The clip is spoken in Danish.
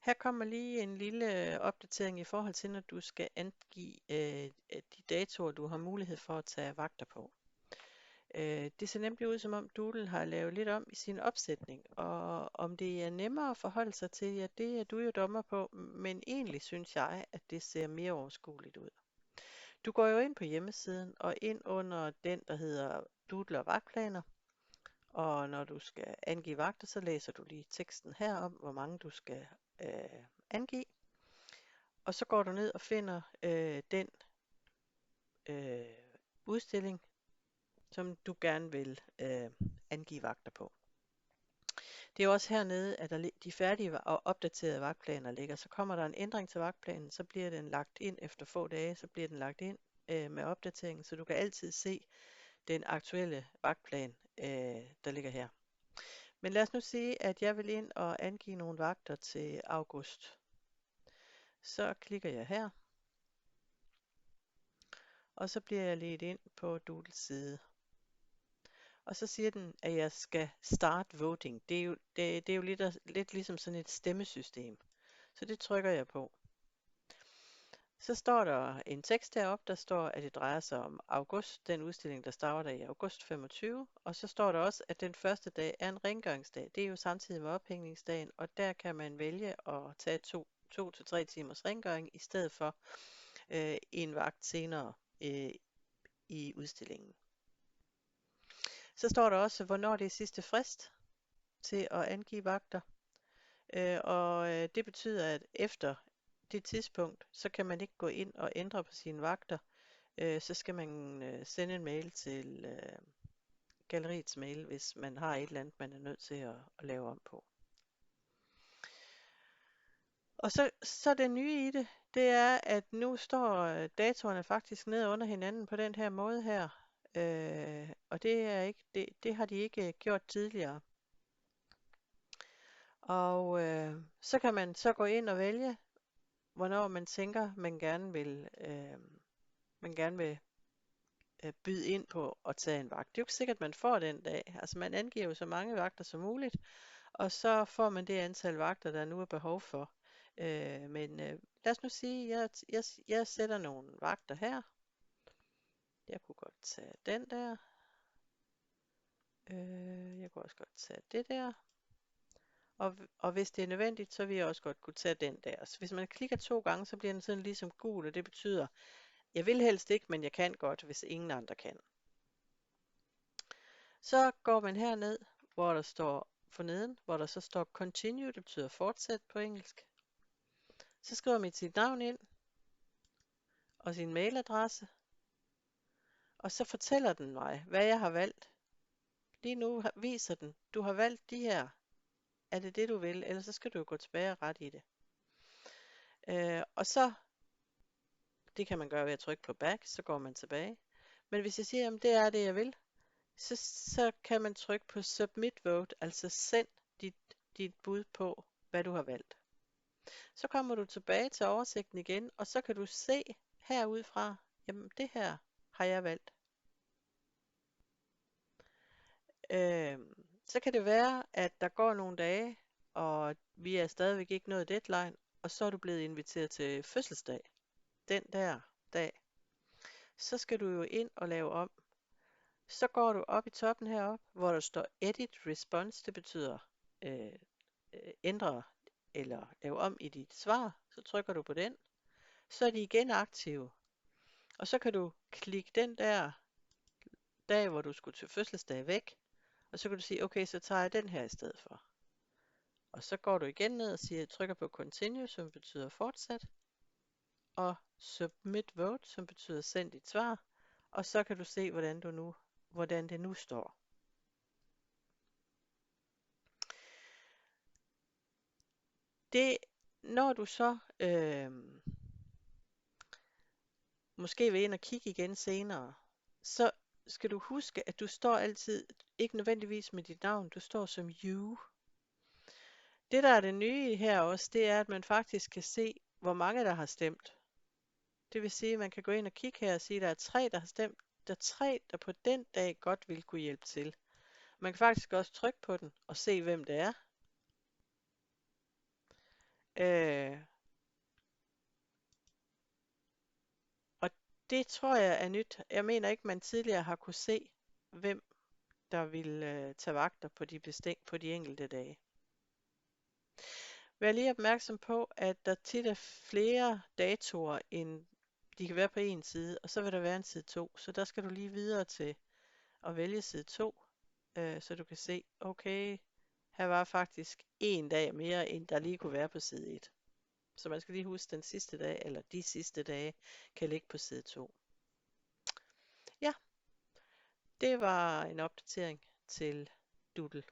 Her kommer lige en lille opdatering i forhold til, når du skal angive de datoer, du har mulighed for at tage vagter på. Det ser nemlig ud, som om Doodle har lavet lidt om i sin opsætning, og om det er nemmere at forholde sig til, ja, det er du jo dommer på, men egentlig synes jeg, at det ser mere overskueligt ud. Du går jo ind på hjemmesiden, og ind under den, der hedder Doodle og vagtplaner, og når du skal angive vagter, så læser du lige teksten her om, hvor mange du skal angive. Og så går du ned og finder den øh, udstilling, som du gerne vil angive vagter på. Det er også hernede, at de færdige og opdaterede vagtplaner ligger. Så kommer der en ændring til vagtplanen, så bliver den lagt ind efter få dage, så bliver den lagt ind med opdateringen, så du kan altid se den aktuelle vagtplan, der ligger her. Men lad os nu sige, at jeg vil ind og angive nogle vagter til august. Så klikker jeg her, og så bliver jeg ledt ind på Doodles side. Og så siger den, at jeg skal start voting. Det er jo lidt ligesom sådan et stemmesystem. Så det trykker jeg på. Så står der en tekst deroppe, der står, at det drejer sig om august, den udstilling, der starter i august 25. Og så står der også, at den første dag er en rengøringsdag. Det er jo samtidig med ophængningsdagen, og der kan man vælge at tage 2 til 3 timers rengøring, i stedet for en vagt senere i udstillingen. Så står der også, hvornår det er sidste frist til at angive vagter. Det betyder, at efter det tidspunkt, så kan man ikke gå ind og ændre på sine vagter. Så skal man sende en mail til galleriets mail, hvis man har et eller andet, man er nødt til at lave om på. Og så det nye i det, det er, at nu står datorerne faktisk ned under hinanden på den her måde her. Og det har de ikke gjort tidligere. Og så kan man så gå ind og vælge, hvornår man tænker, man gerne vil byde ind på at tage en vagt. Det er jo ikke sikkert, man får den dag. Altså man angiver jo så mange vagter som muligt, og så får man det antal vagter, der nu er behov for. Men lad os nu sige, at jeg sætter nogle vagter her. Jeg kunne godt tage den der. Jeg kunne også godt tage det der. Og hvis det er nødvendigt, så vil jeg også godt kunne tage den der. Så hvis man klikker 2 gange, så bliver den sådan ligesom gul, og det betyder, jeg vil helst ikke, men jeg kan godt, hvis ingen andre kan. Så går man herned, hvor der står forneden, hvor der så står continue, det betyder fortsæt på engelsk. Så skriver man sit navn ind, og sin mailadresse, og så fortæller den mig, hvad jeg har valgt. Lige nu viser den, du har valgt de her. Er det det, du vil? Ellers så skal du jo gå tilbage og rette i det. Og så, det kan man gøre ved at trykke på back, så går man tilbage. Men hvis jeg siger, at det er det, jeg vil, så kan man trykke på submit vote, altså send dit bud på, hvad du har valgt. Så kommer du tilbage til oversigten igen, og så kan du se herudfra, jamen det her har jeg valgt. Så kan det være, at der går nogle dage, og vi er stadigvæk ikke nået deadline, og så er du blevet inviteret til fødselsdag. Den der dag. Så skal du jo ind og lave om. Så går du op i toppen heroppe, hvor der står Edit Response, det betyder ændre eller lave om i dit svar. Så trykker du på den. Så er de igen aktive. Og så kan du klikke den der dag, hvor du skulle til fødselsdag væk. Og så kan du sige, okay, så tager jeg den her i stedet for. Og så går du igen ned og trykker på Continue, som betyder fortsæt. Og Submit Vote, som betyder send dit svar. Og så kan du se, hvordan det nu står. Når du så måske vil ind og kigge igen senere, så skal du huske, at du står altid, ikke nødvendigvis med dit navn, du står som you. Det der er det nye her også, det er, at man faktisk kan se, hvor mange der har stemt. Det vil sige, at man kan gå ind og kigge her og sige, at der er 3, der har stemt. Der er 3, der på den dag godt vil kunne hjælpe til. Man kan faktisk også trykke på den og se, hvem det er. Øh, og det tror jeg er nyt. Jeg mener ikke, man tidligere har kunne se, hvem der ville tage vagter på på de enkelte dage. Vær lige opmærksom på, at der tit er flere datoer, end de kan være på en side, og så vil der være en side 2. Så der skal du lige videre til at vælge side 2, så du kan se, okay, her var faktisk en dag mere, end der lige kunne være på side 1. Så man skal lige huske, den sidste dag, eller de sidste dage, kan ligge på side 2. Ja, det var en opdatering til Doodle.